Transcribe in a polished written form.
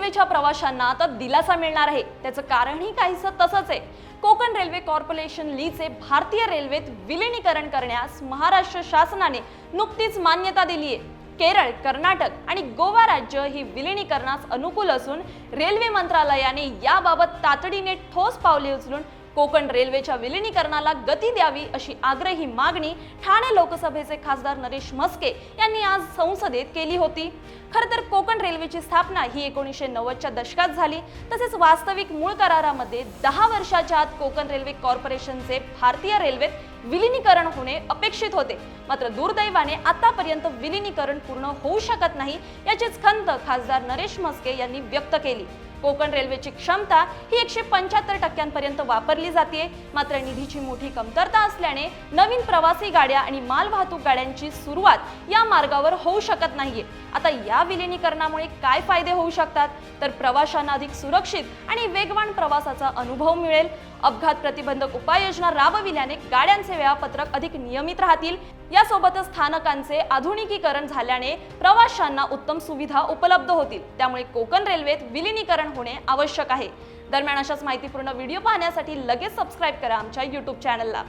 रेल्वेच्या प्रवाशांना आता दिलासा मिळणार आहे। त्याचं कारणही काहीसं तसंच आहे। कोकण रेल्वे कॉर्पोरेशन लीचे भारतीय रेल्वेत विलीनीकरण करण्यास महाराष्ट्र शासनाने नुकतीच मान्यता दिली आहे। केरळ, कर्नाटक आणि गोवा राज्य ही विलीनीकरणास अनुकूल असून रेल्वे मंत्रालयाने याबाबत तातडीने ठोस पावले उचलून कोकण रेल्वेच्या विलीनीकरणाला गती द्यावी अशी आग्रही मागणी ठाणे लोकसभेचे खासदार नरेश म्हस्के यांनी आज संसदेत केली होती। खरं तर कोकण रेल्वेची स्थापना ही 1990च्या दशकात झाली। तसेच वास्तविक मूळ करारामध्ये 10 वर्षाच्या आत कोकण रेल्वे कॉर्पोरेशनचे भारतीय रेल्वेत विलीनीकरण होणे अपेक्षित होते। मात्र दुर्दैवाने आतापर्यंत विलीनीकरण पूर्ण होऊ शकत नाही याचीच खंत खासदार नरेश म्हस्के यांनी व्यक्त केली। कोकण रेल्वेची क्षमता ही 175% वापरली जाते। मात्र निधीची मोठी कमतरता असल्याने नवीन प्रवासी गाड्या आणि माल वाहतूक गाड्यांची सुरुवात या मार्गावर होऊ शकत नाहीये। आता या विलीनीकरणामुळे काय फायदे होऊ शकतात तर प्रवाशांना अधिक सुरक्षित आणि वेगवान प्रवासाचा अनुभव मिळेल। अपघात प्रतिबंधक उपाययोजना राबविल्याने गाड्यांचे वेळापत्रक अधिक नियमित राहतील। यासोबतच स्थानकांचे आधुनिकीकरण झाल्याने प्रवाशांना उत्तम सुविधा उपलब्ध होतील। त्यामुळे कोकण रेल्वेत विलीनीकरण होणे आवश्यक आहे। दरम्यान अशाच माहितीपूर्ण व्हिडिओ पाहण्यासाठी लगेच सबस्क्राइब करा आमच्या YouTube चॅनलला।